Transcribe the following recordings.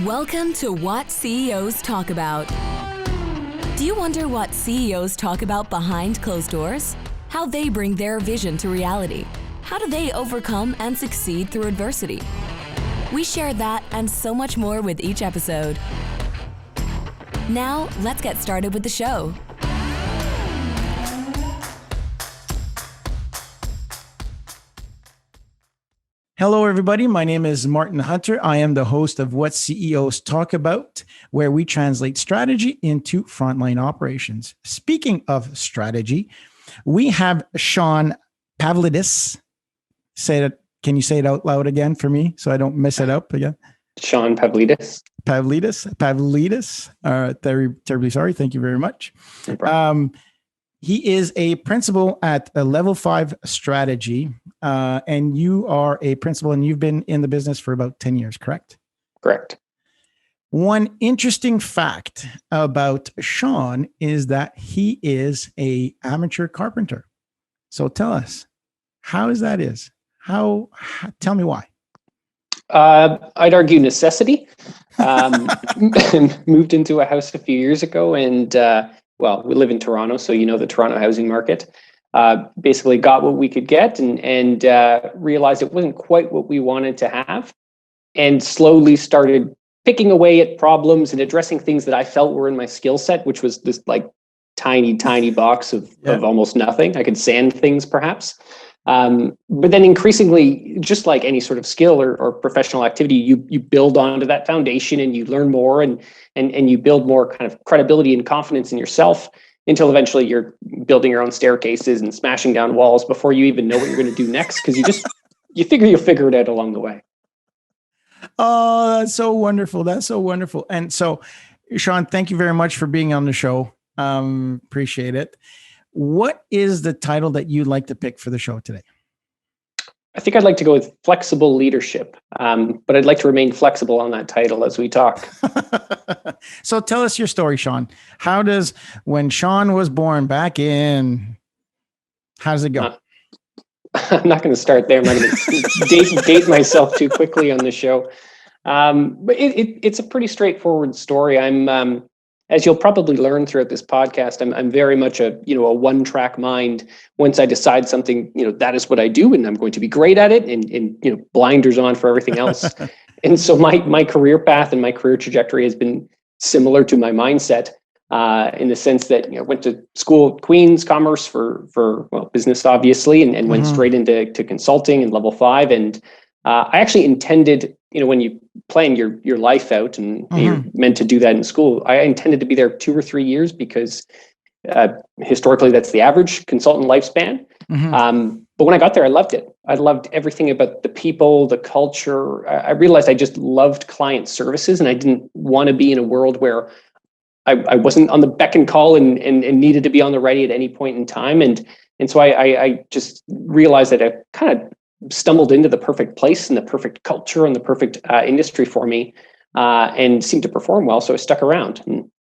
Welcome to What CEOs Talk About. Do you wonder what CEOs talk about behind closed doors? How they bring their vision to reality? How do they overcome and succeed through adversity? We share that and so much more with each episode. Now, let's get started with the show. Hello, everybody. My name is Martin Hunter. I am the host of What CEOs Talk About, where we translate strategy into frontline operations. Speaking of strategy, we have Shawn Pavlidis. Say that. Can you say it out loud again for me so I don't mess it up again? Shawn Pavlidis. Pavlidis. Terribly sorry. Thank you very much. No problem. He is a principal at a level 5 strategy, and you are a principal, and you've been in the business for about 10 years, correct? Correct. One interesting fact about Shawn is that he is an amateur carpenter. So tell us, how is that is? How tell me why. I'd argue necessity. Moved into a house a few years ago, and we live in Toronto, so you know the Toronto housing market. Basically got what we could get and realized it wasn't quite what we wanted to have, and slowly started picking away at problems and addressing things that I felt were in my skill set, which was this like tiny box of almost nothing. I could sand things perhaps. But then increasingly, just like any sort of skill or professional activity, you build onto that foundation and you learn more and you build more kind of credibility and confidence in yourself until eventually you're building your own staircases and smashing down walls before you even know what you're going to do next, because you figure you'll figure it out along the way. Oh, that's so wonderful. That's so wonderful. And so, Shawn, thank you very much for being on the show. Appreciate it. What is the title that you'd like to pick for the show today? I think I'd like to go with flexible leadership, but I'd like to remain flexible on that title as we talk. So tell us your story, Shawn. When Shawn was born back in, how does it go? I'm not going to start there. I'm not going to date myself too quickly on the show. But it's a pretty straightforward story. As you'll probably learn throughout this podcast, I'm very much a one-track mind. Once I decide something, that is what I do, and I'm going to be great at it, and blinders on for everything else. And so my career path and my career trajectory has been similar to my mindset, in the sense that went to school at Queen's Commerce for business, obviously, and went straight into consulting and level 5. And I actually intended, when you plan your life out and you're meant to do that in school, I intended to be there 2 or 3 years because historically that's the average consultant lifespan. But when I got there, I loved it. I loved everything about the people, the culture. I realized I just loved client services, and I didn't want to be in a world where I wasn't on the beck and call and needed to be on the ready at any point in time. And so I just realized that I kind of stumbled into the perfect place and the perfect culture and the perfect industry for me, and seemed to perform well. So I stuck around,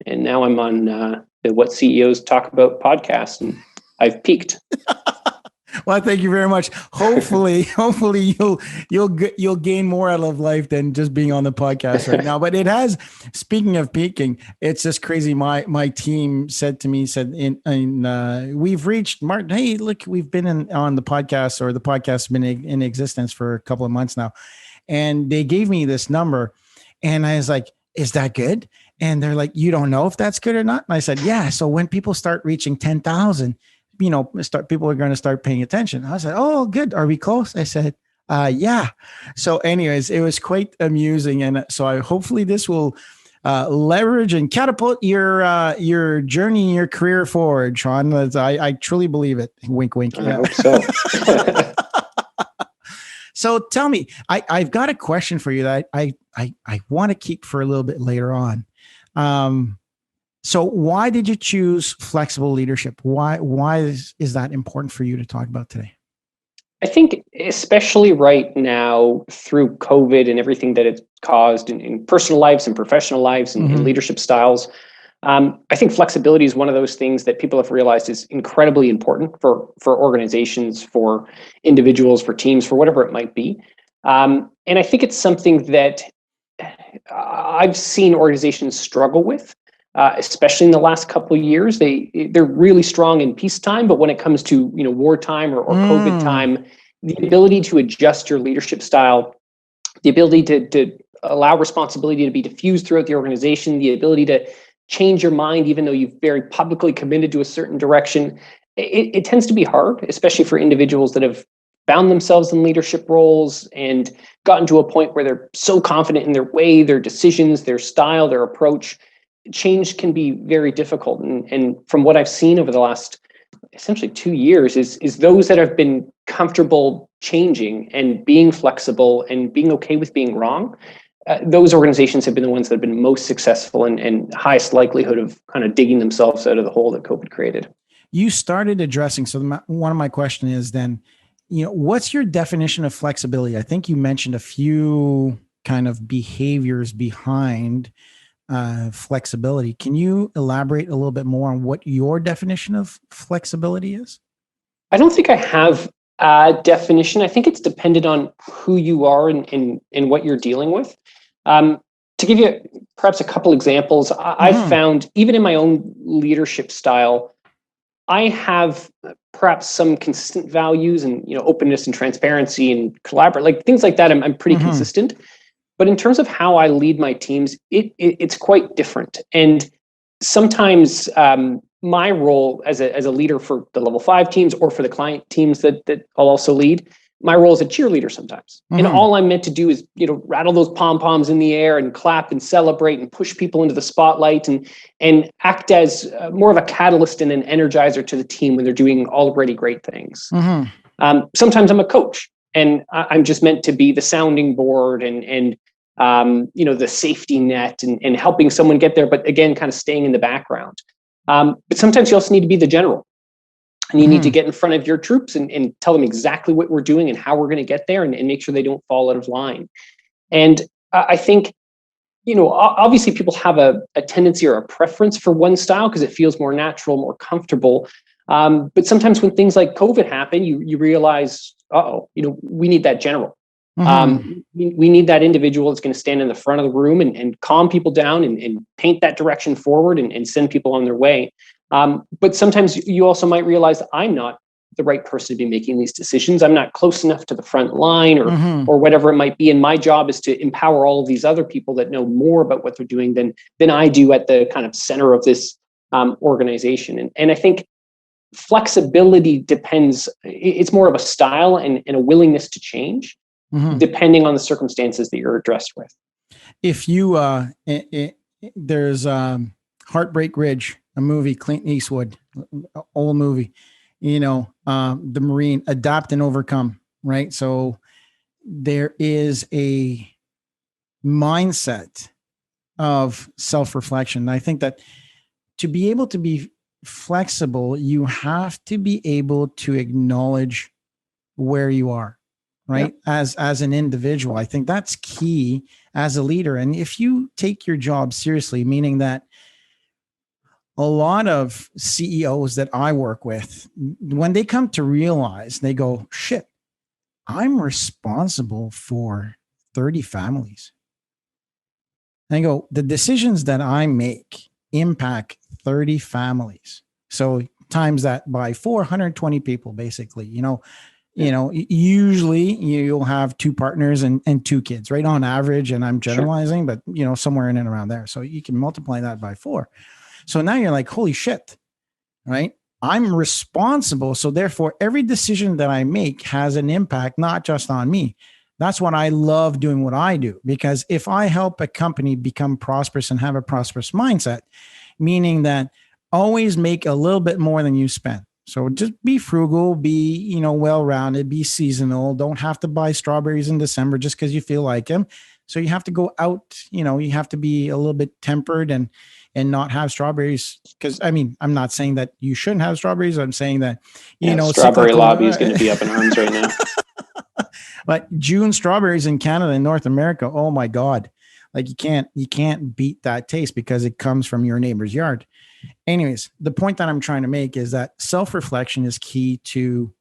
and now I'm on the What CEOs Talk About podcast, and I've peaked. Well, thank you very much. Hopefully you'll gain more out of life than just being on the podcast right now. But it has. Speaking of peaking, it's just crazy. My team said, we've reached Martin. Hey, look, we've been on the podcast, or the podcast has been in existence for a couple of months now, and they gave me this number, and I was like, "Is that good?" And they're like, "You don't know if that's good or not." And I said, "Yeah." So when people start reaching 10,000. People are going to start paying attention. I said, "Oh, good. Are we close?" I said, "Yeah." So anyways, it was quite amusing. And so hopefully this will leverage and catapult your journey, your career forward, Shawn. I truly believe it. Wink, wink. I hope so. So tell me, I've got a question for you that I want to keep for a little bit later on. So why did you choose flexible leadership? Why is that important for you to talk about today? I think especially right now through COVID and everything that it's caused in personal lives and professional lives and leadership styles, I think flexibility is one of those things that people have realized is incredibly important for organizations, for individuals, for teams, for whatever it might be. And I think it's something that I've seen organizations struggle with, especially in the last couple of years. They're really strong in peacetime, but when it comes to wartime or COVID time, the ability to adjust your leadership style, the ability to allow responsibility to be diffused throughout the organization, the ability to change your mind even though you've very publicly committed to a certain direction, it tends to be hard, especially for individuals that have found themselves in leadership roles and gotten to a point where they're so confident in their way, their decisions, their style, their approach. Change can be very difficult. And from what I've seen over the last essentially 2 years is those that have been comfortable changing and being flexible and being okay with being wrong. Those organizations have been the ones that have been most successful and highest likelihood of kind of digging themselves out of the hole that COVID created. You started addressing, so one of my questions is then, what's your definition of flexibility? I think you mentioned a few kind of behaviors behind flexibility. Can you elaborate a little bit more on what your definition of flexibility is? I don't think I have a definition. I think it's dependent on who you are and what you're dealing with. To give you perhaps a couple examples, I've found even in my own leadership style, I have perhaps some consistent values and openness and transparency and collaborate, like things like that. I'm pretty consistent. But in terms of how I lead my teams, it's quite different. And sometimes my role as a leader for the level 5 teams or for the client teams that I'll also lead, my role is a cheerleader sometimes. And all I'm meant to do is, rattle those pom-poms in the air and clap and celebrate and push people into the spotlight and act as more of a catalyst and an energizer to the team when they're doing already great things. Sometimes I'm a coach and I'm just meant to be the sounding board and the safety net and helping someone get there, but again, kind of staying in the background. But sometimes you also need to be the general. And you need to get in front of your troops and tell them exactly what we're doing and how we're going to get there and make sure they don't fall out of line. And I think, obviously people have a tendency or a preference for one style because it feels more natural, more comfortable. But sometimes when things like COVID happen, you realize, we need that general. We need that individual that's going to stand in the front of the room and calm people down and paint that direction forward and send people on their way. But sometimes you also might realize that I'm not the right person to be making these decisions. I'm not close enough to the front line or whatever it might be. And my job is to empower all of these other people that know more about what they're doing than I do at the kind of center of this organization. And I think flexibility depends, it's more of a style and a willingness to change depending on the circumstances that you're addressed with. If you, there's Heartbreak Ridge, a movie, Clint Eastwood, old movie, the Marine, adapt and overcome, right? So there is a mindset of self-reflection. I think that to be able to be flexible, you have to be able to acknowledge where you are, right? Yep. As an individual. I think that's key as a leader. And if you take your job seriously, meaning that a lot of CEOs that I work with, when they come to realize, they go, shit, I'm responsible for 30 families. And I go, the decisions that I make impact 30 families. So times that by 420 people, basically, usually you'll have 2 partners and 2 kids, right? On average, and I'm generalizing, but somewhere in and around there. So you can multiply that by 4. So now you're like, holy shit, right? I'm responsible. So therefore, every decision that I make has an impact, not just on me. That's what I love doing what I do, because if I help a company become prosperous and have a prosperous mindset, meaning that always make a little bit more than you spend. So just be frugal, be, well-rounded, be seasonal. Don't have to buy strawberries in December just because you feel like them. So you have to go out, you have to be a little bit tempered and not have strawberries. Because I'm not saying that you shouldn't have strawberries. I'm saying that, strawberry lobby is going to be up in arms right now. But June strawberries in Canada and North America, oh my God. Like you can't beat that taste because it comes from your neighbor's yard. Anyways, the point that I'm trying to make is that self-reflection is key to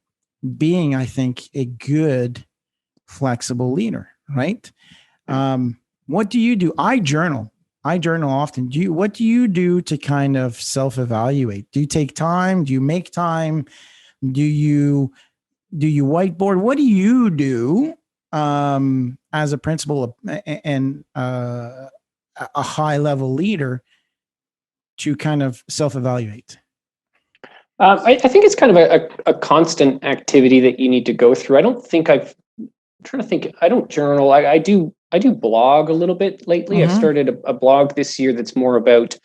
being, I think, a good, flexible leader, right? What do you do? I journal. I journal often. What do you do to kind of self-evaluate? Do you take time? Do you make time? Do you whiteboard? What do you do as a principal and a high level leader to kind of self-evaluate? I think it's kind of a constant activity that you need to go through. I'm trying to think. I don't journal. I do blog a little bit lately. I've started a blog this year that's more about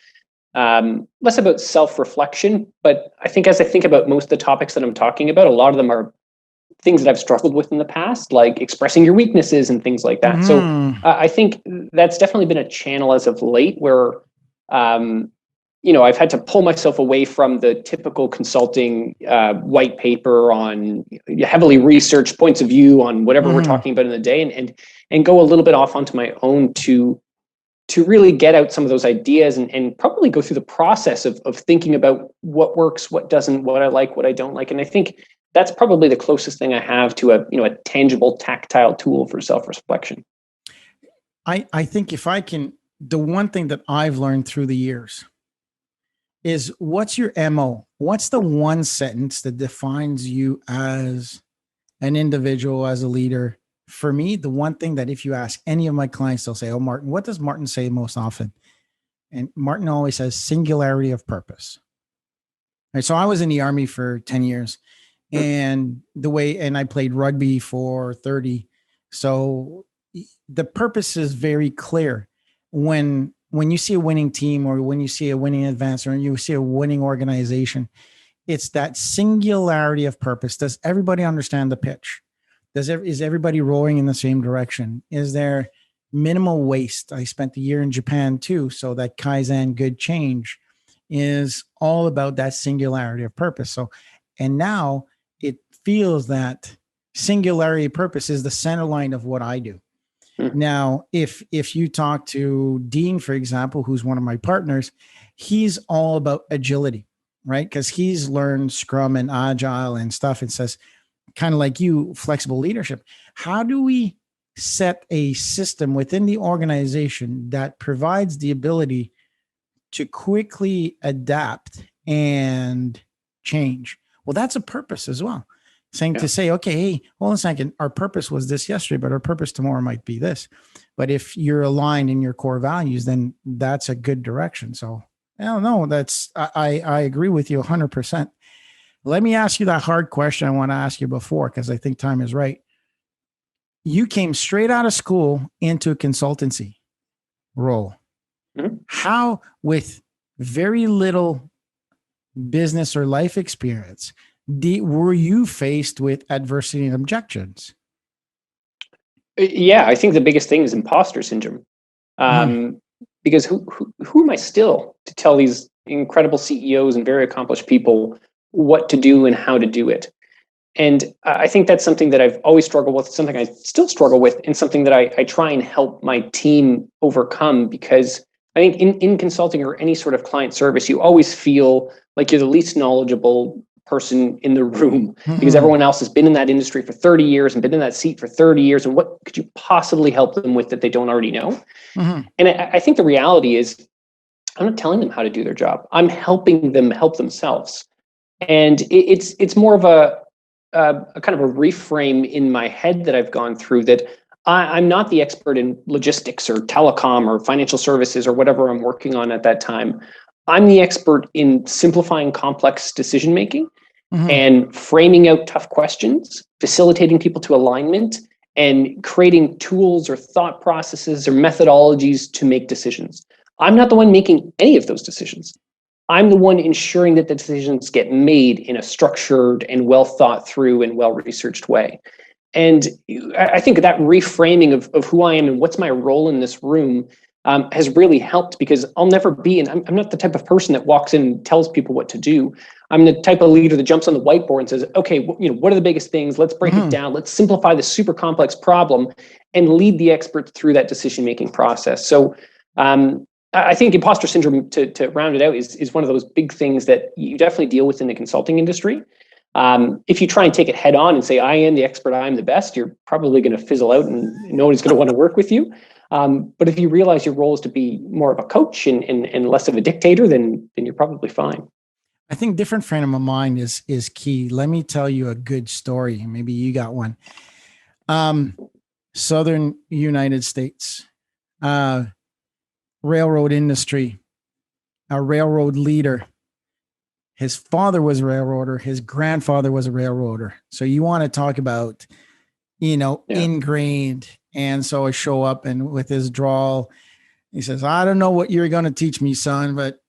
less about self-reflection, but I think as I think about most of the topics that I'm talking about, a lot of them are things that I've struggled with in the past, like expressing your weaknesses and things like that. So I think that's definitely been a channel as of late where, I've had to pull myself away from the typical consulting white paper on heavily researched points of view on whatever we're talking about in the day, and go a little bit off onto my own to really get out some of those ideas and probably go through the process of thinking about what works, what doesn't, what I like, what I don't like. And I think that's probably the closest thing I have to a tangible, tactile tool for self-reflection. I think the one thing that I've learned through the years is, what's your MO? What's the one sentence that defines you as an individual, as a leader? For me, the one thing that if you ask any of my clients, they'll say, "Oh, Martin, what does Martin say most often?" And Martin always says singularity of purpose. Right. So I was in the Army for 10 years and I played rugby for 30. So the purpose is very clear. When you see a winning team, or when you see a winning advance, or you see a winning organization, it's that singularity of purpose. Does everybody understand the pitch? Is everybody rowing in the same direction? Is there minimal waste? I spent a year in Japan too. So that Kaizen, good change, is all about that singularity of purpose. So, and now it feels that singularity of purpose is the center line of what I do. Now, if you talk to Dean, for example, who's one of my partners, he's all about agility, right? Because he's learned Scrum and Agile and stuff, and says, kind of like you, flexible leadership. How do we set a system within the organization that provides the ability to quickly adapt and change? Well, that's a purpose as well. To say, okay, hey, hold on a second. Our purpose was this yesterday, but our purpose tomorrow might be this. But if you're aligned in your core values, then that's a good direction. So I don't know. I agree with you 100%. Let me ask you that hard question I want to ask you before, because I think time is right. You came straight out of school into a consultancy role. How, with very little business or life experience, were you faced with adversity and objections? Yeah, I think the biggest thing is imposter syndrome. Because who am I still to tell these incredible CEOs and very accomplished people what to do and how to do it? And I think that's something that I've always struggled with, something I still struggle with, and something that I try and help my team overcome. Because I think in consulting or any sort of client service, you always feel like you're the least knowledgeable person in the room, because everyone else has been in that industry for 30 years and been in that seat for 30 years. And what could you possibly help them with that they don't already know? And I think the reality is, I'm not telling them how to do their job. I'm helping them help themselves. And it's more of a kind of a reframe in my head that I've gone through, that I'm not the expert in logistics or telecom or financial services or whatever I'm working on at that time. I'm the expert in simplifying complex decision-making and framing out tough questions, facilitating people to alignment, and creating tools or thought processes or methodologies to make decisions. I'm not the one making any of those decisions. I'm the one ensuring that the decisions get made in a structured and well thought through and well-researched way. And I think that reframing of who I am and what's my role in this room has really helped, because I'll never be, and I'm not the type of person that walks in and tells people what to do. I'm the type of leader that jumps on the whiteboard and says, okay, what are the biggest things? Let's break it down. Let's simplify this super complex problem and lead the experts through that decision-making process. So I think imposter syndrome, to round it out, is one of those big things that you definitely deal with in the consulting industry. If you try and take it head on and say, I am the expert, I am the best, you're probably going to fizzle out and nobody's going to want to work with you. But if you realize your role is to be more of a coach and less of a dictator, then you're probably fine. I think different frame of mind is key. Let me tell you a good story. Maybe you got one. Southern United States, railroad industry, a railroad leader. His father was a railroader. His grandfather was a railroader. So you want to talk about, ingrained. And so I show up, and with his drawl, he says, I don't know what you're going to teach me, son, but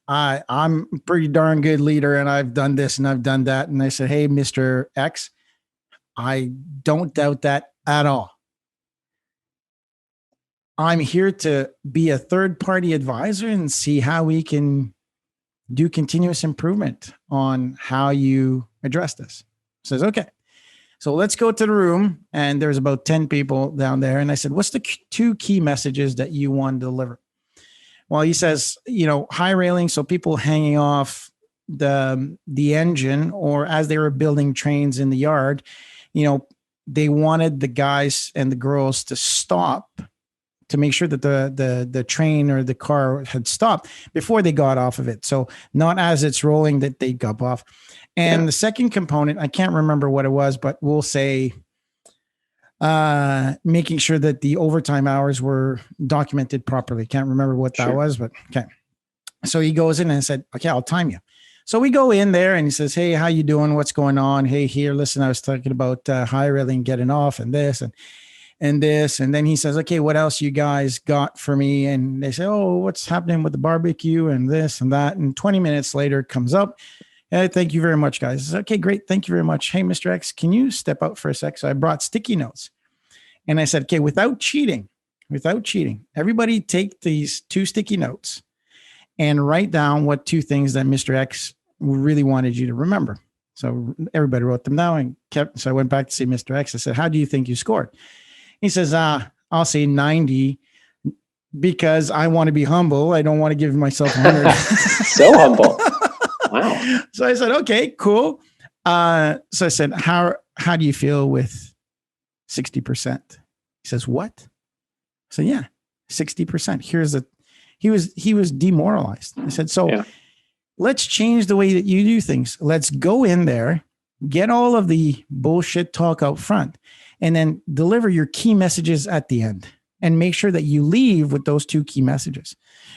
I'm a pretty darn good leader, and I've done this and I've done that. And I said, hey, Mr. X, I don't doubt that at all. I'm here to be a third-party advisor and see how we can do continuous improvement on how you address this. Says, okay. So let's go to the room, and there's about 10 people down there. And I said, what's the two key messages that you want to deliver? Well, he says, high railing. So people hanging off the engine, or as they were building trains in the yard, they wanted the guys and the girls to stop to make sure that the train or the car had stopped before they got off of it. So not as it's rolling that they got off. And the second component, I can't remember what it was, but we'll say making sure that the overtime hours were documented properly. Can't remember what that was, but okay. So he goes in and said, okay, I'll time you. So we go in there, and he says, hey, how you doing? What's going on? Hey, here, listen, I was talking about high railing, getting off, and this and this. And then he says, okay, what else you guys got for me? And they say, oh, what's happening with the barbecue and this and that. And 20 minutes later comes up. Hey, thank you very much, guys. I said, okay, great. Thank you very much. Hey, Mr. X, can you step out for a sec? So I brought sticky notes, and I said, okay, without cheating, everybody take these 2 sticky notes and write down what 2 things that Mr. X really wanted you to remember. So everybody wrote them down and so I went back to see Mr. X. I said, how do you think you scored? He says, I'll say 90 because I want to be humble. I don't want to give myself 100. So humble. Wow. So I said, okay, cool. So I said, how do you feel with 60%? He says, what? I said, yeah, 60%. He was demoralized. I said, so let's change the way that you do things. Let's go in there, get all of the bullshit talk out front, and then deliver your key messages at the end, and make sure that you leave with those 2 key messages.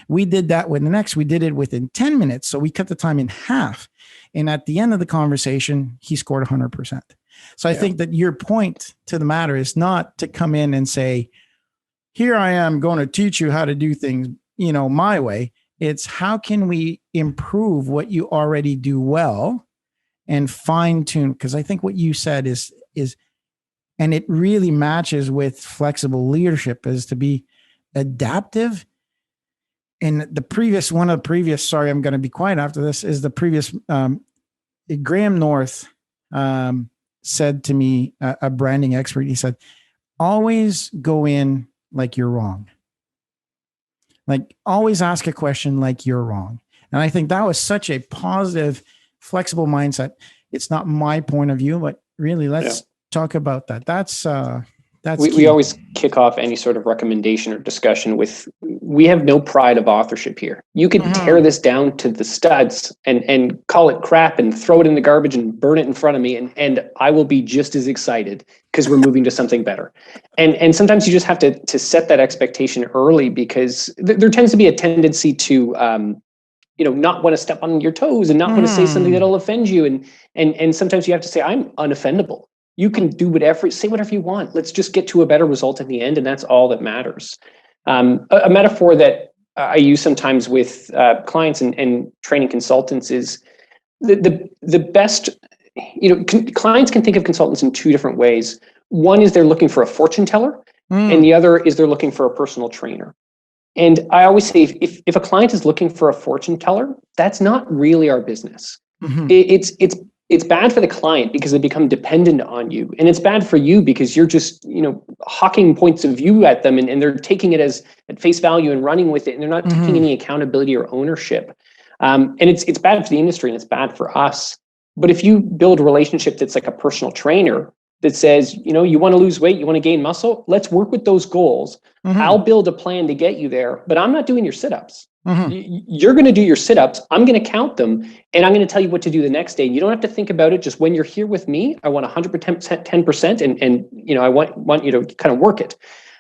We did that with the next. We did it within 10 minutes. So we cut the time in half. And at the end of the conversation, he scored 100%. So I think that your point to the matter is not to come in and say, here I am going to teach you how to do things, my way. It's how can we improve what you already do well and fine tune? Because I think what you said is, and it really matches with flexible leadership, is to be adaptive. And sorry, I'm going to be quiet after this, is the previous, Graham North said to me, a branding expert, he said, always go in like you're wrong. Like always ask a question like you're wrong. And I think that was such a positive, flexible mindset. It's not my point of view, but really let's talk about that. That's we always kick off any sort of recommendation or discussion with, we have no pride of authorship here. You could tear this down to the studs and call it crap and throw it in the garbage and burn it in front of me. And I will be just as excited because we're moving to something better. And sometimes you just have to set that expectation early, because there tends to be a tendency to, not want to step on your toes and not want to say something that'll offend you. And sometimes you have to say, I'm unoffendable. You can do say whatever you want. Let's just get to a better result in the end. And that's all that matters. A metaphor that I use sometimes with clients and training consultants is the best, clients can think of consultants in 2 different ways. One is they're looking for a fortune teller, and the other is they're looking for a personal trainer. And I always say, if a client is looking for a fortune teller, that's not really our business. It's bad for the client because they become dependent on you. And it's bad for you because you're just, hawking points of view at them, and they're taking it as at face value and running with it. And they're not taking any accountability or ownership. And it's bad for the industry, and it's bad for us. But if you build a relationship that's like a personal trainer, that says, you want to lose weight, you want to gain muscle, let's work with those goals. I'll build a plan to get you there, but I'm not doing your sit-ups. You're going to do your sit-ups. I'm going to count them, and I'm going to tell you what to do the next day. You don't have to think about it. Just when you're here with me, I want 100%, 10%, and I want you to kind of work it.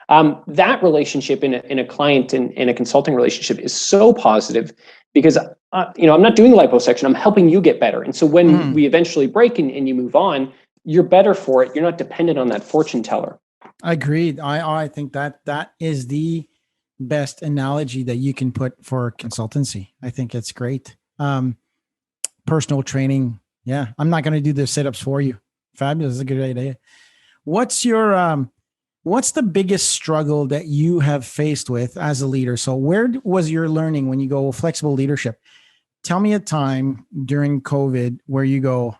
That relationship in a client and in a consulting relationship is so positive because I'm not doing liposuction. I'm helping you get better. And so when we eventually break and you move on, you're better for it. You're not dependent on that fortune teller. Agreed. I think that is the best analogy that you can put for consultancy. I think it's great. Personal training. Yeah. I'm not going to do the sit-ups for you. Fabulous. It's a good idea. What's the biggest struggle that you have faced with as a leader? So where was your learning when you go flexible leadership? Tell me a time during COVID where you go,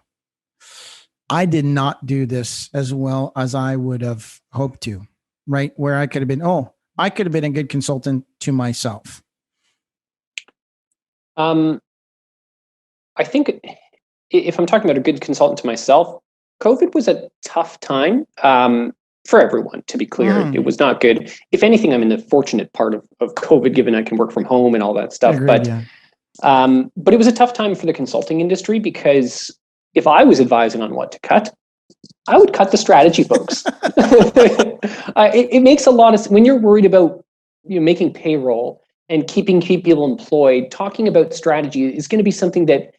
I did not do this as well as I would have hoped to, right? Where I could have been, I could have been a good consultant to myself. I think if I'm talking about a good consultant to myself, COVID was a tough time for everyone, to be clear. It was not good. If anything, I'm in the fortunate part of COVID, given I can work from home and all that stuff. Agreed, but it was a tough time for the consulting industry because if I was advising on what to cut, I would cut the strategy folks. It makes a lot of sense when you're worried about making payroll and keeping people employed. Talking about strategy is going to be something that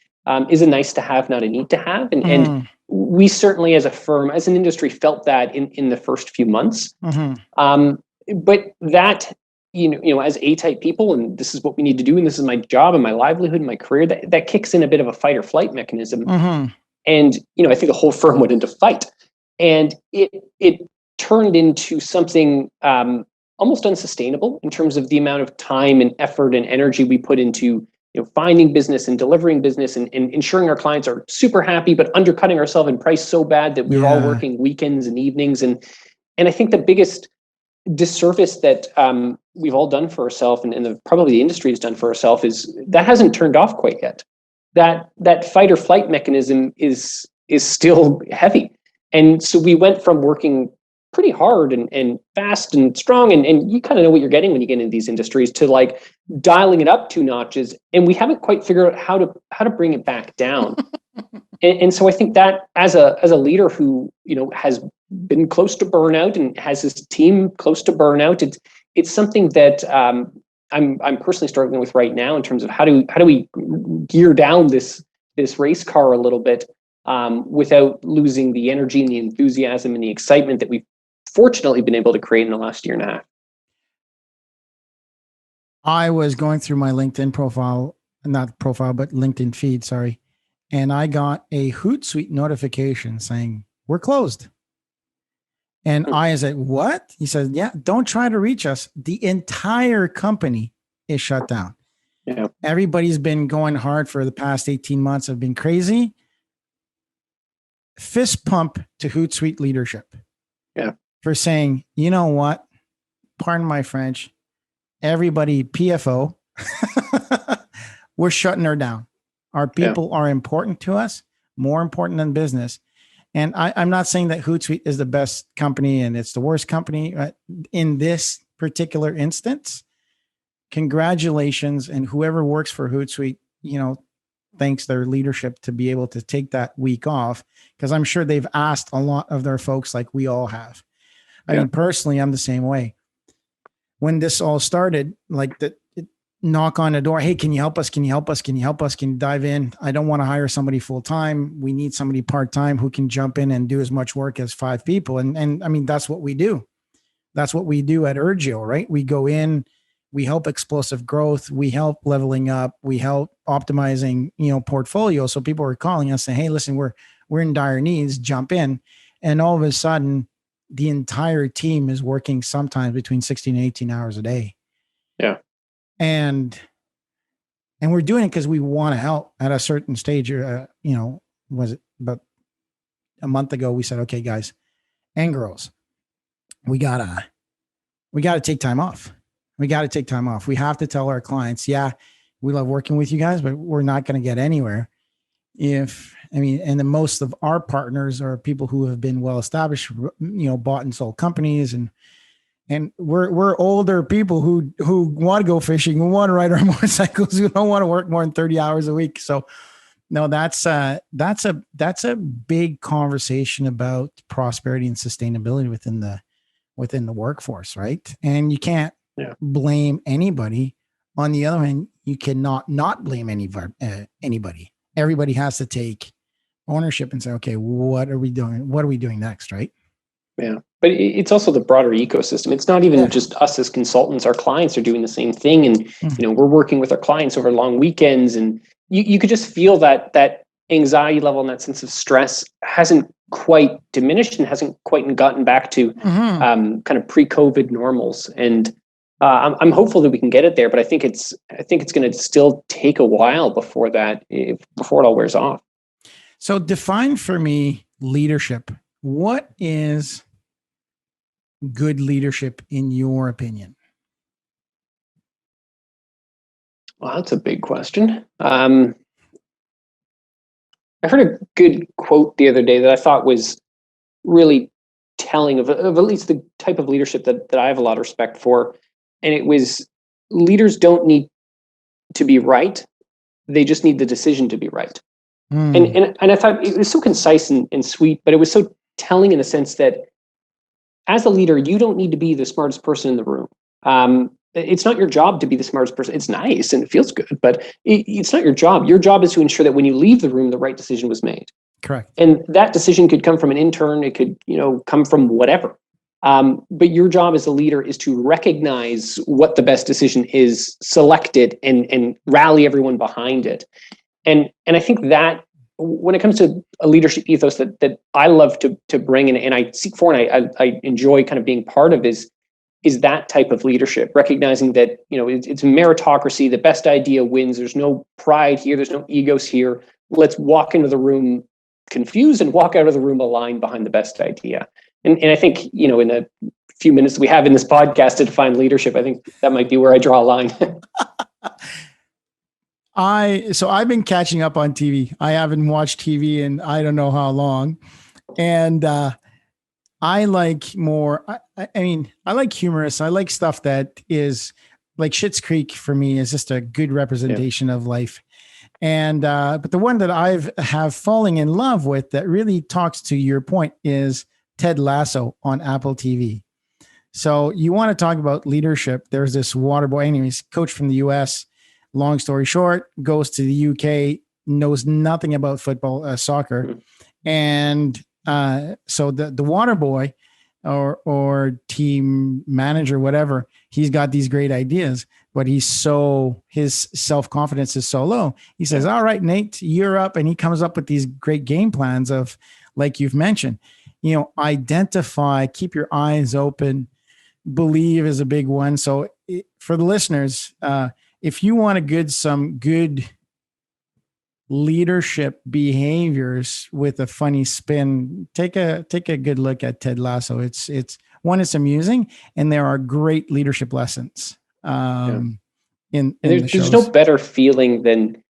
is a nice to have, not a need to have. And we certainly, as a firm, as an industry, felt that in the first few months. But that as A-type people, and this is what we need to do, and this is my job and my livelihood and my career, that kicks in a bit of a fight or flight mechanism. And, I think the whole firm went into fight, and it turned into something almost unsustainable in terms of the amount of time and effort and energy we put into, finding business and delivering business and ensuring our clients are super happy, but undercutting ourselves in price so bad that we're all working weekends and evenings. And I think the biggest disservice that we've all done for ourselves, and probably the industry has done for ourselves, is that hasn't turned off quite yet. That fight or flight mechanism is still heavy. And so we went from working pretty hard and fast and strong, and you kind of know what you're getting when you get into these industries, to like dialing it up 2 notches, and we haven't quite figured out how to bring it back down. and so I think that as a leader who has been close to burnout and has his team close to burnout, it's something that I'm personally struggling with right now in terms of how do we gear down this race car a little bit without losing the energy and the enthusiasm and the excitement that we've fortunately been able to create in the last year and a half. I was going through my LinkedIn but LinkedIn feed, sorry. And I got a Hootsuite notification saying, we're closed. And I said, what? He said, yeah, don't try to reach us. The entire company is shut down. Yeah. Everybody's been going hard for the past 18 months, have been crazy. Fist pump to Hootsuite leadership. Yeah. For saying, you know what? Pardon my French. Everybody PFO. We're shutting her down. Our people are important to us, more important than business. And I'm not saying that Hootsuite is the best company and it's the worst company. In this particular instance, congratulations. And whoever works for Hootsuite, thanks their leadership to be able to take that week off, because I'm sure they've asked a lot of their folks, like we all have. I mean, personally, I'm the same way. When this all started, like knock on the door. Hey, can you help us? Can you help us? Can you help us? Can you dive in? I don't want to hire somebody full-time. We need somebody part-time who can jump in and do as much work as 5 people. And I mean, that's what we do. That's what we do at Urgio, right? We go in, we help explosive growth. We help leveling up. We help optimizing, portfolio. So people are calling us saying, hey, listen, we're in dire needs, jump in. And all of a sudden, the entire team is working sometimes between 16 and 18 hours a day. Yeah. And we're doing it because we want to help. At a certain stage, was it about a month ago, we said, okay, guys and girls, we gotta take time off. We got to take time off. We have to tell our clients, yeah, we love working with you guys, but we're not going to get anywhere and the most of our partners are people who have been well established, bought and sold companies, and we're older people who want to go fishing, who want to ride our motorcycles, who don't want to work more than 30 hours a week. So no, that's a big conversation about prosperity and sustainability within the workforce, right? And you can't blame anybody. On the other hand, you cannot not blame anybody. Everybody has to take ownership and say, okay, what are we doing? What are we doing next, right? Yeah, but it's also the broader ecosystem. It's not even just us as consultants. Our clients are doing the same thing, and we're working with our clients over long weekends, and you could just feel that anxiety level and that sense of stress hasn't quite diminished and hasn't quite gotten back to kind of pre-COVID normals. And I'm hopeful that we can get it there, but I think it's going to still take a while before it all wears off. So define for me leadership. What is good leadership in your opinion? Well, that's a big question. I heard a good quote the other day that I thought was really telling of at least the type of leadership that I have a lot of respect for. And it was, leaders don't need to be right. They just need the decision to be right. And I thought it was so concise and sweet, but it was so telling in the sense that as a leader, you don't need to be the smartest person in the room. It's not your job to be the smartest person. It's nice and it feels good, but it's not your job. Your job is to ensure that when you leave the room, the right decision was made. Correct. And that decision could come from an intern. It could, come from whatever. But your job as a leader is to recognize what the best decision is, select it, and rally everyone behind it. And I think that when it comes to a leadership ethos that I love to bring and I seek for and I enjoy kind of being part of is that type of leadership, recognizing that it's meritocracy, the best idea wins. There's no pride here, there's no egos here. Let's walk into the room confused and walk out of the room aligned behind the best idea. And I think in the few minutes we have in this podcast to define leadership, I think that might be where I draw a line. I've been catching up on TV. I haven't watched TV in I don't know how long. And I like more, I like humorous. I like stuff that is like Schitt's Creek for me is just a good representation of life. And, but the one that have falling in love with that really talks to your point is Ted Lasso on Apple TV. So you want to talk about leadership. There's this water boy, anyways, coach from the US. Long story short, goes to the UK, knows nothing about football, soccer. And so the water boy or team manager, whatever, he's got these great ideas, but his self-confidence is so low. He says, all right, Nate, you're up. And he comes up with these great game plans of, like you've mentioned, identify, keep your eyes open, believe is a big one. So for the listeners, if you want some good leadership behaviors with a funny spin, take a good look at Ted Lasso. It's amusing, and there are great leadership lessons. In there's no better feeling than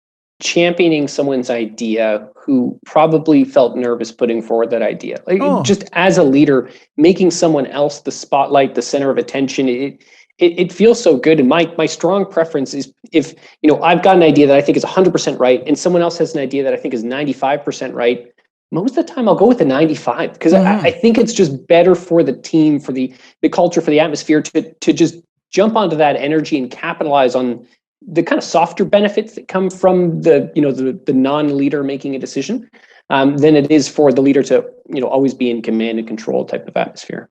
championing someone's idea who probably felt nervous putting forward that idea. Just as a leader, making someone else the spotlight, the center of attention. It feels so good. And my strong preference is if, I've got an idea that I think is 100% right and someone else has an idea that I think is 95% right, most of the time I'll go with the 95 because I think it's just better for the team, for the culture, for the atmosphere to just jump onto that energy and capitalize on the kind of softer benefits that come from the non-leader making a decision than it is for the leader to, always be in command and control type of atmosphere.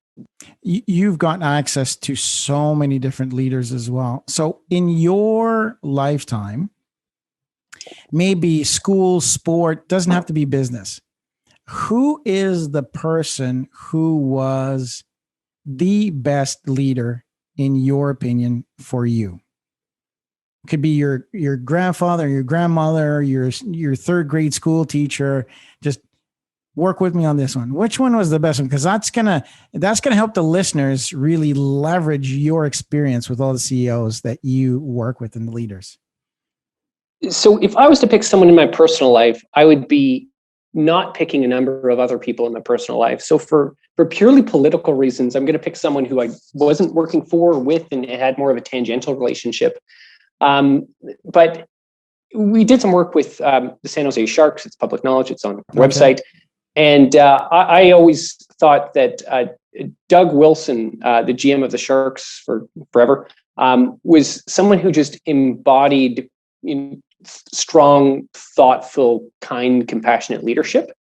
You've got access to so many different leaders as well. So in your lifetime, maybe school, sport, doesn't have to be business. Who is the person who was the best leader in your opinion for you? Could be your grandfather, your grandmother, your third grade school teacher. Just work with me on this one. Which one was the best one? Because that's gonna help the listeners really leverage your experience with all the CEOs that you work with and the leaders. So if I was to pick someone in my personal life, I would be not picking a number of other people in my personal life. So for purely political reasons, I'm going to pick someone who I wasn't working for or with and had more of a tangential relationship. But we did some work with the San Jose Sharks. It's public knowledge. It's on our website. And I always thought that Doug Wilson, the GM of the Sharks for forever, was someone who just embodied strong, thoughtful, kind, compassionate leadership.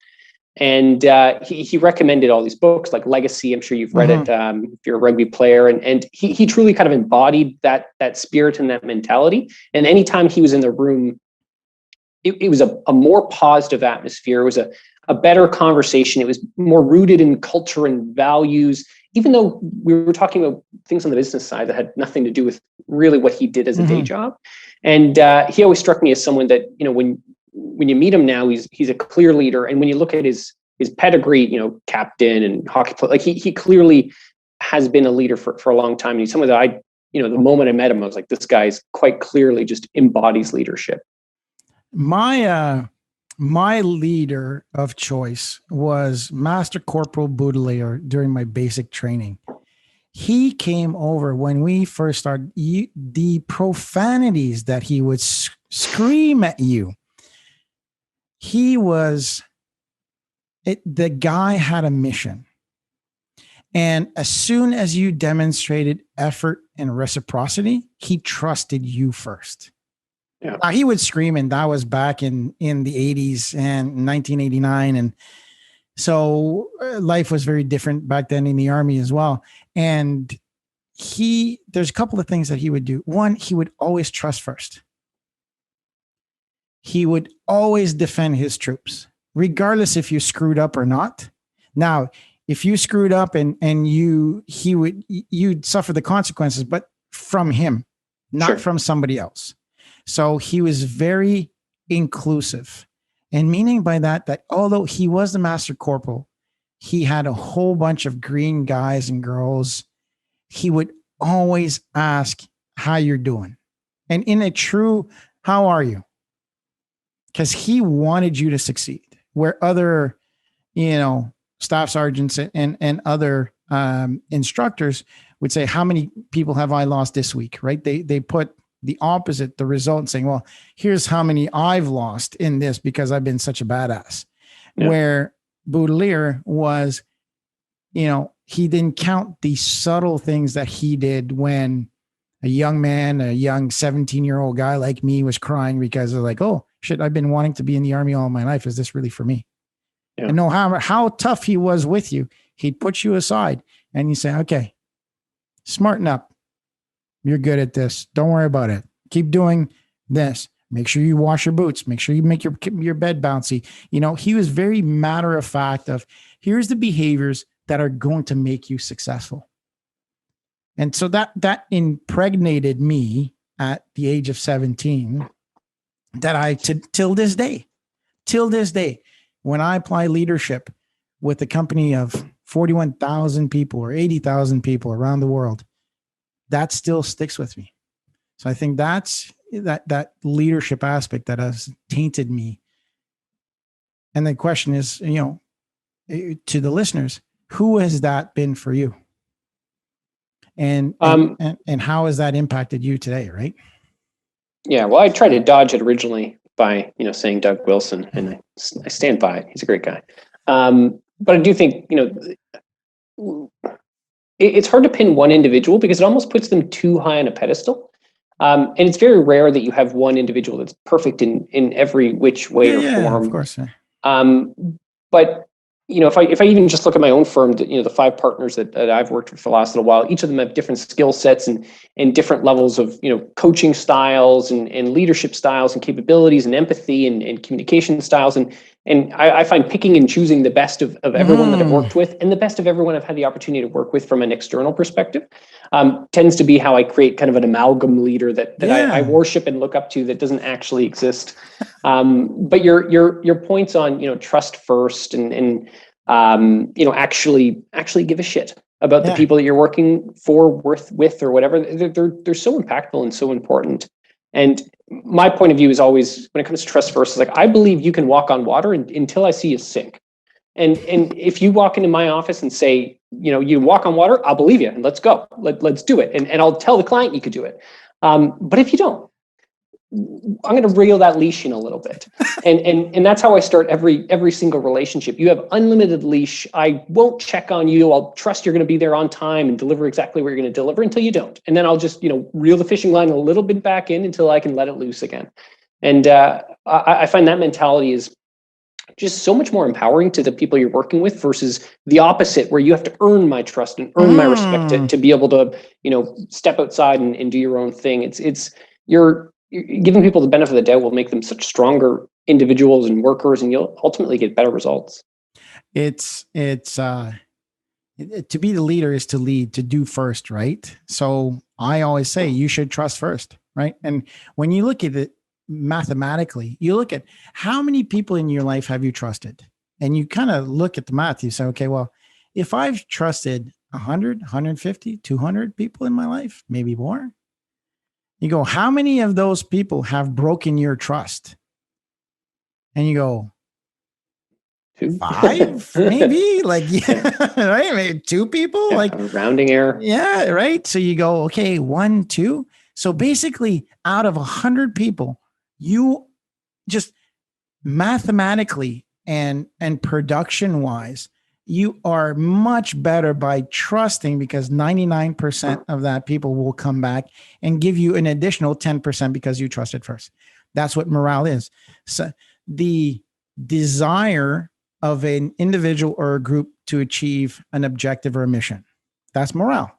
And he recommended all these books like Legacy. I'm sure you've read it if you're a rugby player. And he truly kind of embodied that spirit and that mentality. And anytime he was in the room, it was a more positive atmosphere. It was a better conversation. It was more rooted in culture and values, even though we were talking about things on the business side that had nothing to do with really what he did as a day job. And he always struck me as someone that, when you meet him now, he's a clear leader. And when you look at his pedigree, captain and hockey player, like he clearly has been a leader for a long time. And he's someone that the moment I met him, I was like, this guy's quite clearly just embodies leadership. My leader of choice was Master Corporal Baudelaire during my basic training. He came over when we first started. The profanities that he would scream at you. The guy had a mission. And as soon as you demonstrated effort and reciprocity, he trusted you first. Yeah. He would scream, and that was back in the 80s and 1989. And so life was very different back then in the Army as well. And there's a couple of things that he would do. One, he would always trust first. He would always defend his troops, regardless if you screwed up or not. Now, if you screwed up and you'd suffer the consequences, but from him, not from somebody else. So he was very inclusive. And meaning by that although he was the Master Corporal, he had a whole bunch of green guys and girls. He would always ask how you're doing. And in a true, how are you? Because he wanted you to succeed. Where other, staff sergeants and other instructors would say, how many people have I lost this week, right? They put the opposite, the result, and saying, well, here's how many I've lost in this because I've been such a badass. Yeah. Where Baudelaire was, he didn't count the subtle things that he did when a young 17-year-old guy like me was crying because of like, oh shit, I've been wanting to be in the Army all my life. Is this really for me? Yeah. And no matter how tough he was with you, he'd put you aside and you say, okay, smarten up. You're good at this. Don't worry about it. Keep doing this. Make sure you wash your boots. Make sure you make your bed bouncy. He was very matter of fact of here's the behaviors that are going to make you successful. And so that impregnated me at the age of 17 that I, till this day, when I apply leadership with a company of 41,000 people or 80,000 people around the world, that still sticks with me. So I think that's that leadership aspect that has tainted me. And the question is, to the listeners, who has that been for you? And how has that impacted you today, right? Yeah, well, I tried to dodge it originally by, saying Doug Wilson, and I stand by it. He's a great guy. But I do think, it's hard to pin one individual because it almost puts them too high on a pedestal. And it's very rare that you have one individual that's perfect in every which way or form. Of course. But if I even just look at my own firm, the 5 partners that I've worked with for the last little while, each of them have different skill sets and different levels of coaching styles and leadership styles and capabilities and empathy and communication styles. And I find picking and choosing the best of everyone that I've worked with and the best of everyone I've had the opportunity to work with from an external perspective tends to be how I create kind of an amalgam leader that I worship and look up to that doesn't actually exist. But your points on trust first and actually give a shit about the people that you're working for, with or whatever, they're so impactful and so important. And my point of view is always, when it comes to trust first, is like, I believe you can walk on water until I see you sink. And if you walk into my office and say, you walk on water, I'll believe you and let's go. Let's do it. And I'll tell the client you could do it. But if you don't, I'm going to reel that leash in a little bit. And that's how I start every single relationship. You have unlimited leash. I won't check on you. I'll trust you're going to be there on time and deliver exactly what you're going to deliver until you don't. And then I'll just, reel the fishing line a little bit back in until I can let it loose again. And I find that mentality is just so much more empowering to the people you're working with versus the opposite, where you have to earn my trust and earn my respect to be able to, step outside and do your own thing. You're giving people the benefit of the doubt will make them such stronger individuals and workers, and you'll ultimately get better results. It's to be the leader is to lead, to do first, right? So I always say you should trust first, right? And when you look at it mathematically, you look at how many people in your life have you trusted, and you kind of look at the math. You say, okay, well, if I've trusted 100, 150, 200 people in my life, maybe more, you go, how many of those people have broken your trust? And you go, 5, maybe, right? Maybe 2 people, a rounding error. Yeah, right. So you go, okay, 1, 2. So basically, out of 100 people, you just mathematically and production wise, you are much better by trusting, because 99% of that people will come back and give you an additional 10% because you trusted first. That's what morale is. So the desire of an individual or a group to achieve an objective or a mission, that's morale.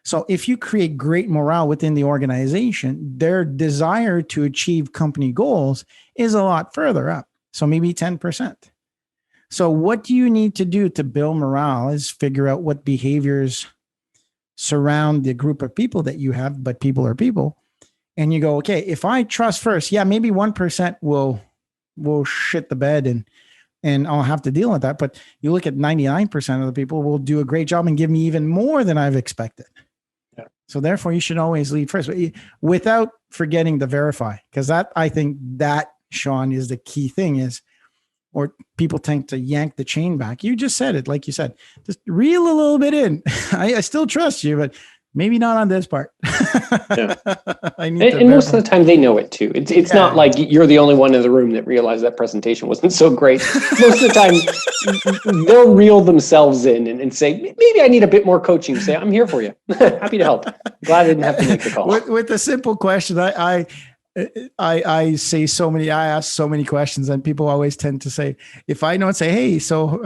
So if you create great morale within the organization, their desire to achieve company goals is a lot further up. So maybe 10%. So what do you need to do to build morale is figure out what behaviors surround the group of people that you have, but people are people. And you go, okay, if I trust first, maybe 1% will shit the bed and I'll have to deal with that. But you look at 99% of the people will do a great job and give me even more than I've expected. Yeah. So therefore you should always lead first, without forgetting to verify. Because that, I think that, Shawn, is the key thing is, or people tend to yank the chain back. You just said it, like you said, just reel a little bit in. I still trust you, but maybe not on this part. Yeah. And most of the time they know it too. It's not like you're the only one in the room that realized that presentation wasn't so great. Most of the time they'll reel themselves in and say, maybe I need a bit more coaching. Say, I'm here for you. Happy to help. Glad I didn't have to make the call. With a simple question, I ask so many questions, and people always tend to say, if I don't say, hey, so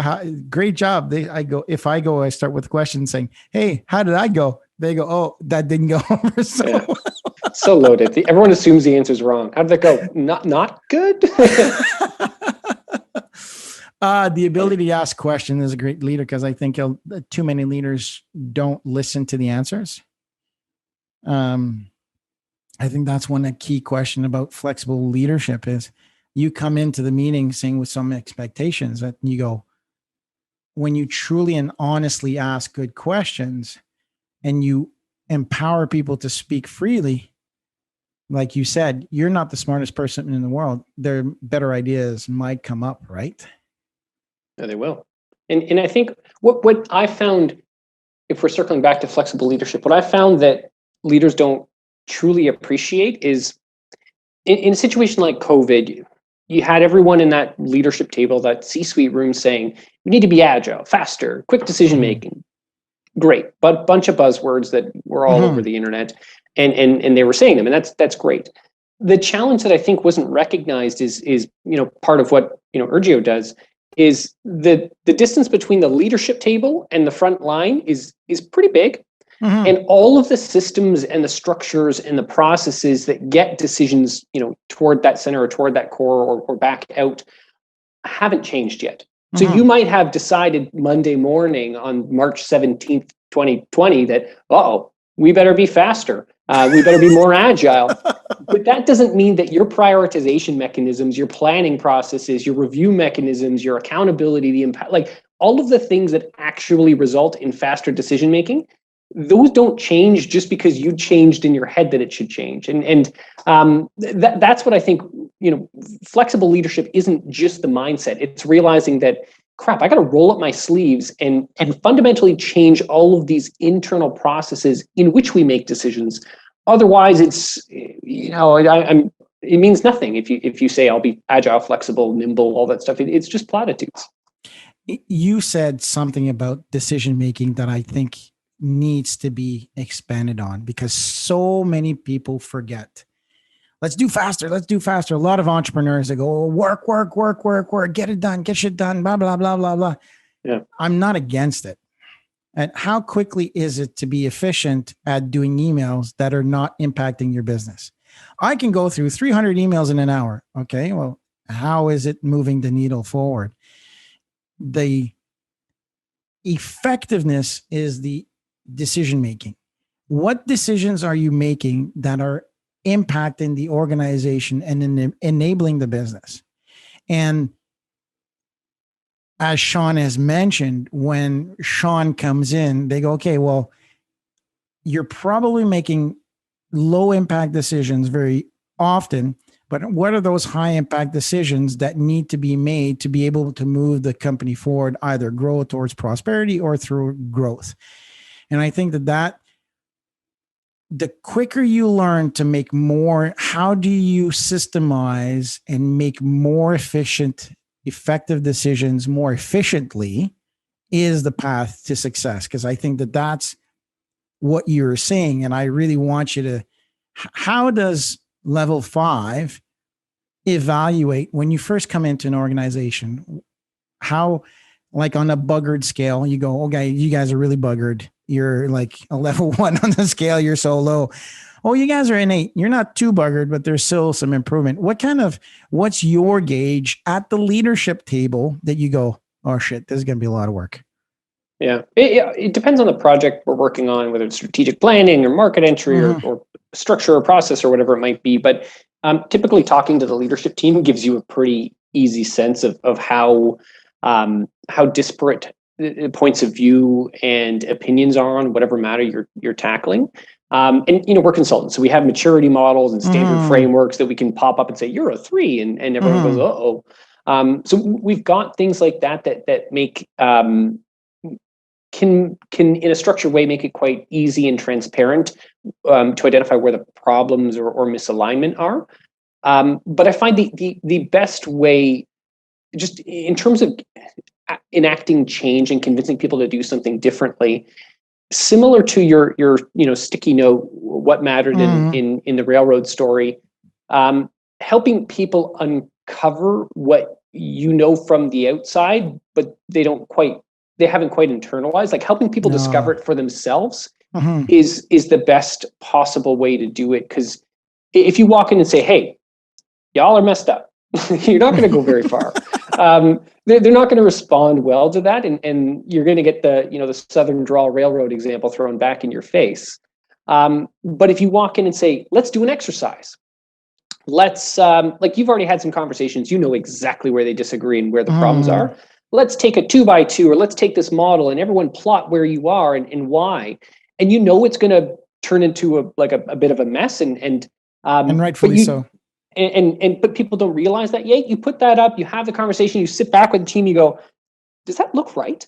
great job. I start with a question saying, hey, how did I go? They go, oh, that didn't go over so well. So loaded. Everyone assumes the answer's wrong. How did that go? Not good. The ability to ask questions is a great leader, because I think too many leaders don't listen to the answers. I think that's one key question about flexible leadership is you come into the meeting saying with some expectations that you go, when you truly and honestly ask good questions and you empower people to speak freely, like you said, you're not the smartest person in the world. Their better ideas might come up, right? Yeah, they will. And I think what I found, if we're circling back to flexible leadership, what I found that leaders don't truly appreciate is in a situation like COVID, you had everyone in that leadership table, that C-suite room saying, we need to be agile, faster, quick decision-making. Great, but bunch of buzzwords that were all over the internet, and they were saying them, and that's great. The challenge that I think wasn't recognized is part of what Urgio does is the distance between the leadership table and the front line is pretty big. And all of the systems and the structures and the processes that get decisions, toward that center or toward that core or back out haven't changed yet. So you might have decided Monday morning on March 17th, 2020 that, we better be faster. We better be more agile. But that doesn't mean that your prioritization mechanisms, your planning processes, your review mechanisms, your accountability, the impact, like all of the things that actually result in faster decision-making, those don't change just because you changed in your head that it should change. That's what I think, flexible leadership isn't just the mindset. It's realizing that, crap, I got to roll up my sleeves and fundamentally change all of these internal processes in which we make decisions. Otherwise, it means nothing if you say I'll be agile, flexible, nimble, all that stuff. It's just platitudes. You said something about decision making that I think needs to be expanded on, because so many people forget. Let's do faster. Let's do faster. A lot of entrepreneurs, they go, work, get it done, get shit done, blah, blah, blah, blah, blah. Yeah. I'm not against it. And how quickly is it to be efficient at doing emails that are not impacting your business? I can go through 300 emails in an hour. Okay. Well, how is it moving the needle forward? The effectiveness is the decision making. What decisions are you making that are impacting the organization and enabling the business? And as Shawn has mentioned, when Shawn comes in, they go, okay, well, you're probably making low impact decisions very often, but what are those high impact decisions that need to be made to be able to move the company forward, either grow towards prosperity or through growth? And I think that the quicker you learn to make more, how do you systemize and make more efficient, effective decisions more efficiently, is the path to success. Because I think that's what you're saying. And I really want you to, how does level 5 evaluate when you first come into an organization? How, like on a buggered scale, you go, okay, you guys are really buggered. You're like a level 1 on the scale. You're so low. Oh, you guys are an 8. You're not too buggered, but there's still some improvement. What's your gauge at the leadership table that you go, oh shit, this is going to be a lot of work? Yeah. It depends on the project we're working on, whether it's strategic planning or market entry or structure or process or whatever it might be. But typically talking to the leadership team gives you a pretty easy sense of how disparate points of view and opinions are on whatever matter you're tackling. We're consultants, so we have maturity models and standard frameworks that we can pop up and say, you're a 3, and everyone goes, uh-oh. So we've got things like that make can in a structured way make it quite easy and transparent to identify where the problems or misalignment are. But I find the best way, just in terms of enacting change and convincing people to do something differently, similar to your sticky note, what mattered in the railroad story, helping people uncover what from the outside, but they haven't quite internalized, like helping people discover it for themselves is the best possible way to do it. Because if you walk in and say, hey, y'all are messed up, you're not going to go very far. They're not going to respond well to that, and you're going to get the Southern Drawl Railroad example thrown back in your face. But if you walk in and say, let's do an exercise, let's like you've already had some conversations, you know exactly where they disagree and where the problems are. Let's take a 2x2, or let's take this model and everyone plot where you are and why. And it's going to turn into a bit of a mess, and rightfully so. But people don't realize that yet. You put that up, you have the conversation, you sit back with the team, you go, does that look right?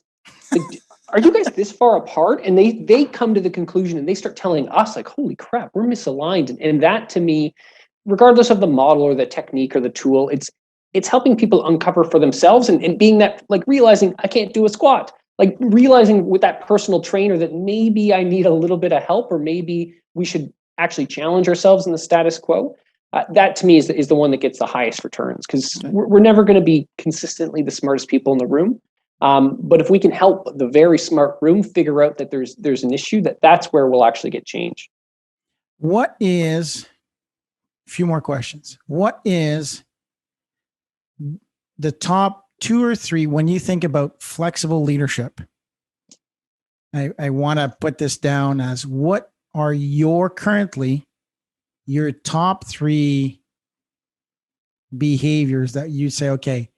Like, are you guys this far apart? And they come to the conclusion and they start telling us, like, holy crap, we're misaligned. And that, to me, regardless of the model or the technique or the tool, it's helping people uncover for themselves and being that, like, realizing I can't do a squat, like realizing with that personal trainer that maybe I need a little bit of help, or maybe we should actually challenge ourselves in the status quo. That, to me, is the one that gets the highest returns, because we're never going to be consistently the smartest people in the room. But if we can help the very smart room figure out that there's an issue, that's where we'll actually get change. What is, a few more questions. What is the top 2 or 3 when you think about flexible leadership? I want to put this down as, what are your top 3 behaviors that you say, okay,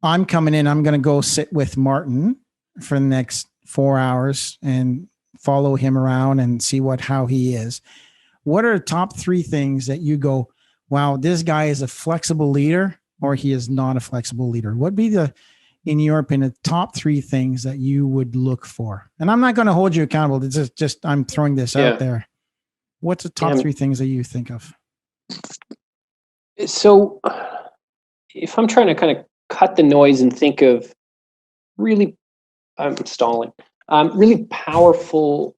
I'm coming in, I'm going to go sit with Martin for the next 4 hours and follow him around and see how he is. What are the top 3 things that you go, wow, this guy is a flexible leader or he is not a flexible leader? What be in your opinion, top 3 things that you would look for? And I'm not going to hold you accountable. It's just I'm throwing this out there. What's the top 3 things that you think of? So if I'm trying to kind of cut the noise and think of really, I'm stalling, really powerful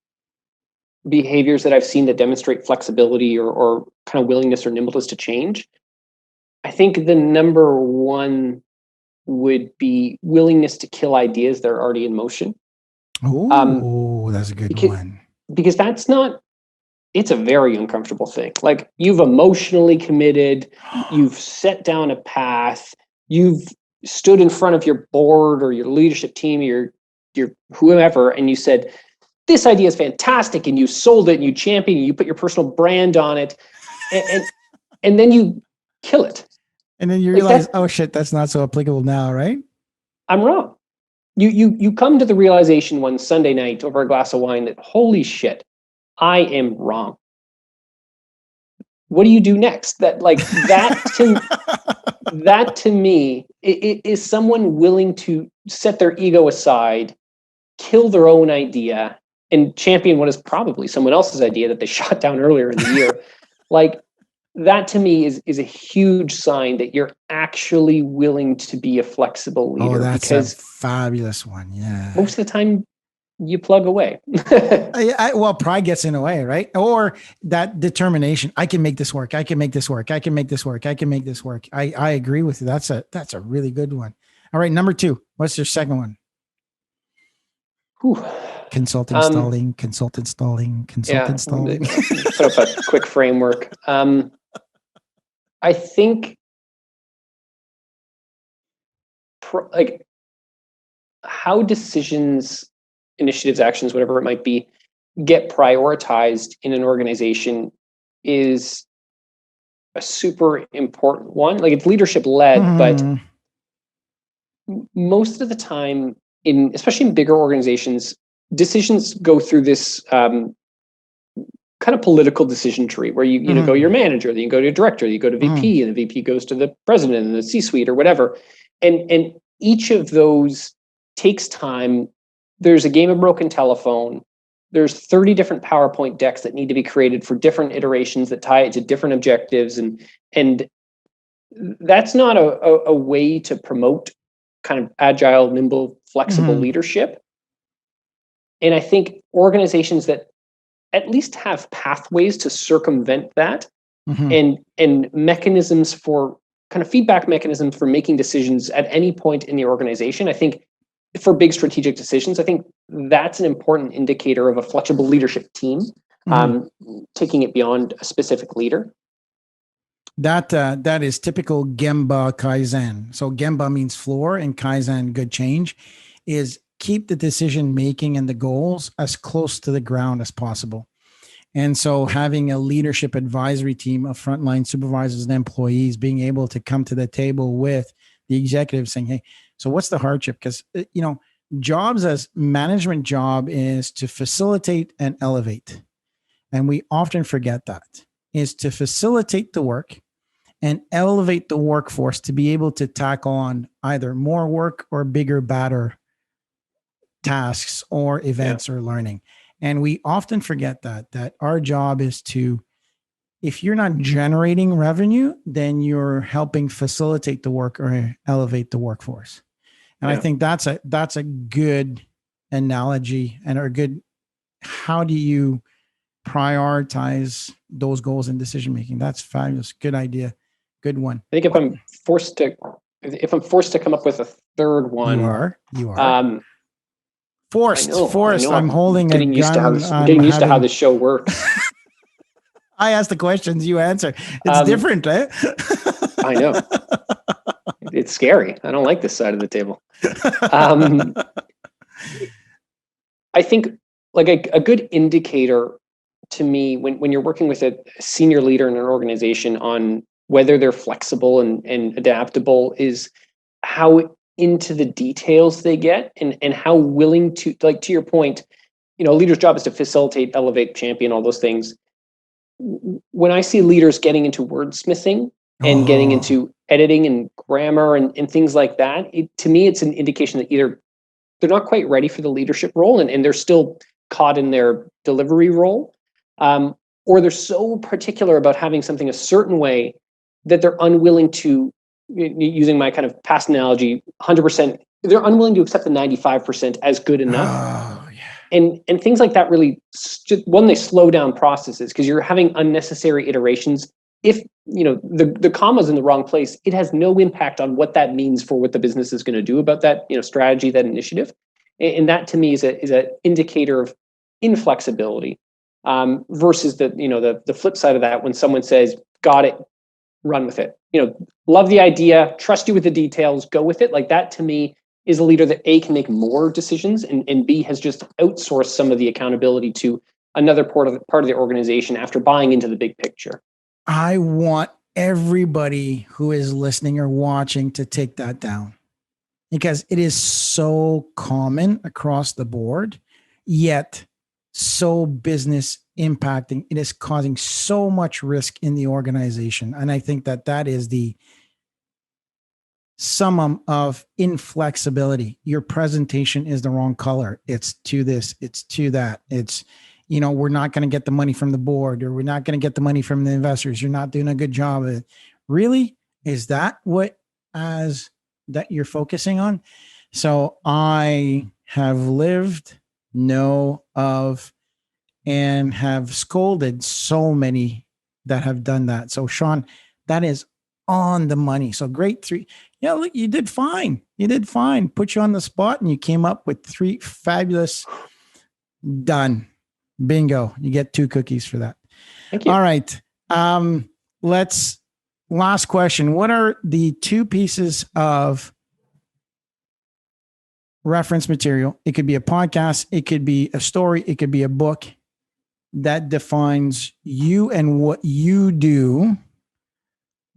behaviors that I've seen that demonstrate flexibility or kind of willingness or nimbleness to change, I think the number one would be willingness to kill ideas that are already in motion. Oh, that's a good one. Because it's a very uncomfortable thing. Like, you've emotionally committed, you've set down a path, you've stood in front of your board or your leadership team, your whoever, and you said, this idea is fantastic, and you sold it and you championed it, you put your personal brand on it, and then you kill it. And then you realize, oh shit, that's not so applicable now, right? I'm wrong. You come to the realization one Sunday night over a glass of wine that, holy shit, I am wrong. What do you do next? That to me is someone willing to set their ego aside, kill their own idea, and champion what is probably someone else's idea that they shot down earlier in the year. Like, that to me is a huge sign that you're actually willing to be a flexible leader. Oh, that's a fabulous one. Yeah. Most of the time you plug away. Well, pride gets in the way, right? Or that determination. I can make this work. I can make this work. I can make this work. I can make this work. I agree with you. That's a really good one. All right. Number 2. What's your second one? Whew. Consultant stalling. Put up a quick framework. I think how decisions, initiatives, actions, whatever it might be, get prioritized in an organization is a super important one. Like, it's leadership led, but most of the time, especially in bigger organizations, decisions go through this kind of political decision tree where you go to your manager, then you go to your director, you go to VP, and the VP goes to the president and the C-suite or whatever. And each of those takes time. There's a game of broken telephone. There's 30 different PowerPoint decks that need to be created for different iterations that tie it to different objectives. And that's not a way to promote kind of agile, nimble, flexible leadership. And I think organizations that at least have pathways to circumvent that and mechanisms for kind of feedback mechanisms for making decisions at any point in the organization, I think for big strategic decisions, I think that's an important indicator of a flexible leadership team, taking it beyond a specific leader. That is typical Gemba Kaizen. So Gemba means floor, and Kaizen, good change, is keep the decision making and the goals as close to the ground as possible. And so having a leadership advisory team of frontline supervisors and employees being able to come to the table with the executive saying, hey, so what's the hardship? Because, jobs as management job is to facilitate and elevate. And we often forget that, is to facilitate the work and elevate the workforce to be able to tackle on either more work or bigger, badder tasks or events or learning. And we often forget that our job is to, if you're not generating revenue, then you're helping facilitate the work or elevate the workforce. And I think that's a good analogy and a good, how do you prioritize those goals in decision making? That's fabulous. Good idea. Good one. I think if I'm forced to come up with a third one, you are. Forced. I'm holding a gun. I'm getting used to how this show works. I ask the questions, you answer. It's different, eh? I know. It's scary. I don't like this side of the table. I think like a good indicator to me when you're working with a senior leader in an organization on whether they're flexible and adaptable is how into the details they get and how willing to, like, to your point, a leader's job is to facilitate, elevate, champion, all those things. When I see leaders getting into wordsmithing and getting into editing and grammar and things like that, to me, it's an indication that either they're not quite ready for the leadership role and they're still caught in their delivery role, or they're so particular about having something a certain way that they're unwilling to, using my kind of past analogy, 100%, they're unwilling to accept the 95% as good enough. And things like that really, one, they slow down processes because you're having unnecessary iterations. If the comma's in the wrong place, it has no impact on what that means for what the business is going to do about that strategy, that initiative. And that to me is an indicator of inflexibility, versus the flip side of that, when someone says, "Got it, run with it." Love the idea, trust you with the details, go with it. Like that to me is a leader that A, can make more decisions, and B, has just outsourced some of the accountability to another part of the organization after buying into the big picture. I want everybody who is listening or watching to take that down, because it is so common across the board, yet so business impacting. It is causing so much risk in the organization. And I think that is the summum of inflexibility. Your presentation is the wrong color. It's to this, it's to that. It's, we're not going to get the money from the board, or we're not going to get the money from the investors. You're not doing a good job of it. Really? Is that what that you're focusing on? So I have lived, know of, and have scolded so many that have done that. So Shawn, that is on the money. So great three. Yeah, look, you did fine. You did fine. Put you on the spot and you came up with three fabulous. Done. Bingo. You get 2 cookies for that. Thank you. All right. Last question. What are the 2 pieces of reference material? It could be a podcast. It could be a story. It could be a book that defines you and what you do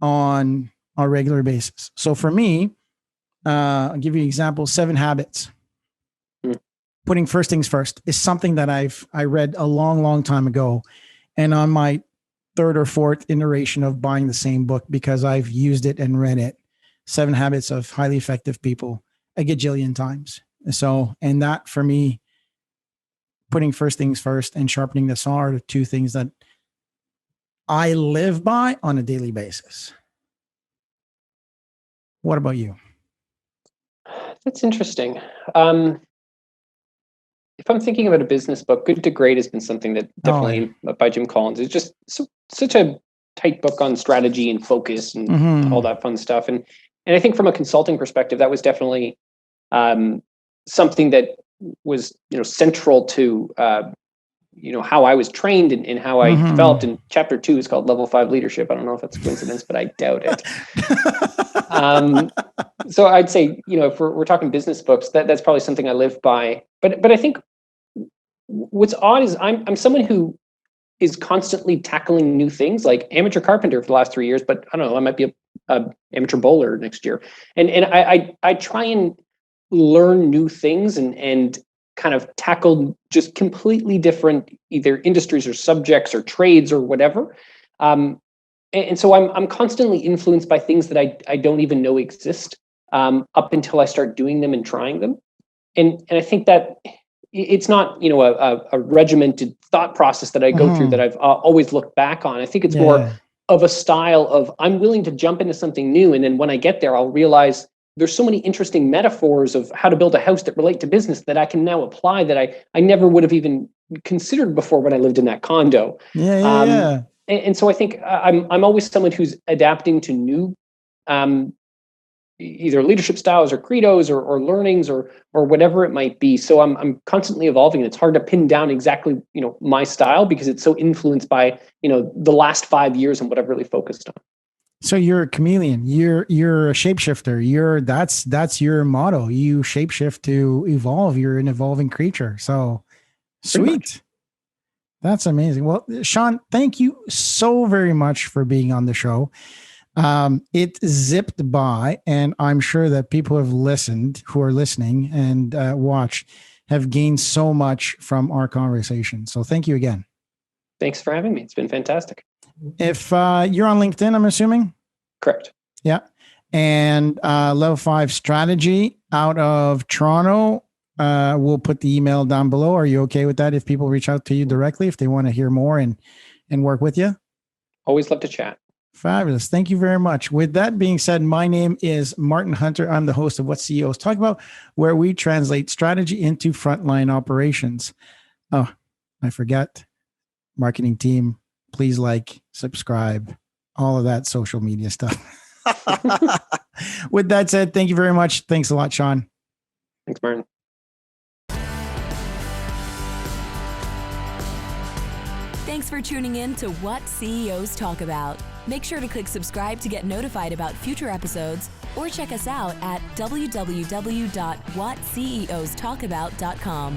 on a regular basis. So for me, I'll give you an example. 7 Habits. Putting first things first is something that I read a long, long time ago. And on my 3rd or 4th iteration of buying the same book, because I've used it and read it, 7 Habits of Highly Effective People, a gajillion times. So, and that for me, putting first things first and sharpening the saw are the 2 things that I live by on a daily basis. What about you? That's interesting. If I'm thinking about a business book, Good to Great has been something that definitely, by Jim Collins, is just such a tight book on strategy and focus and all that fun stuff. And I think from a consulting perspective, that was definitely something that was central to how I was trained and how I developed. And chapter 2 is called Level 5 Leadership. I don't know if that's a coincidence, but I doubt it. So I'd say, if we're talking business books, that's probably something I live by. But I think what's odd is I'm someone who is constantly tackling new things, like amateur carpenter for the last 3 years, but I don't know, I might be a amateur bowler next year. And I try and learn new things and kind of tackle just completely different either industries or subjects or trades or whatever. And so I'm constantly influenced by things that I don't even know exist up until I start doing them and trying them. And I think that it's not, a regimented thought process that I go through that I've always looked back on. I think it's more of a style of I'm willing to jump into something new. And then when I get there, I'll realize there's so many interesting metaphors of how to build a house that relate to business that I can now apply that I never would have even considered before when I lived in that condo. And so I think I'm always someone who's adapting to new either leadership styles or credos or learnings or whatever it might be. So I'm constantly evolving, and it's hard to pin down exactly my style because it's so influenced by the last 5 years and what I've really focused on. So you're a chameleon. You're a shapeshifter. That's your motto. You shapeshift to evolve. You're an evolving creature. So sweet. That's amazing. Well, Shawn, thank you so very much for being on the show. It zipped by, and I'm sure that people have listened who are listening and watched. have gained so much from our conversation. So thank you again. Thanks for having me. It's been fantastic. If you're on LinkedIn, I'm assuming? Correct. Yeah. And Level 5 Strategy out of Toronto. We'll put the email down below. Are you okay with that if people reach out to you directly, if they want to hear more and work with you? Always love to chat. Fabulous. Thank you very much. With that being said, my name is Martin Hunter. I'm the host of What CEOs Talk About, where we translate strategy into frontline operations. Oh, I forgot. Marketing team, please like, subscribe, all of that social media stuff. With that said, thank you very much. Thanks a lot, Shawn. Thanks, Martin. Thanks for tuning in to What CEOs Talk About. Make sure to click subscribe to get notified about future episodes, or check us out at www.whatceostalkabout.com.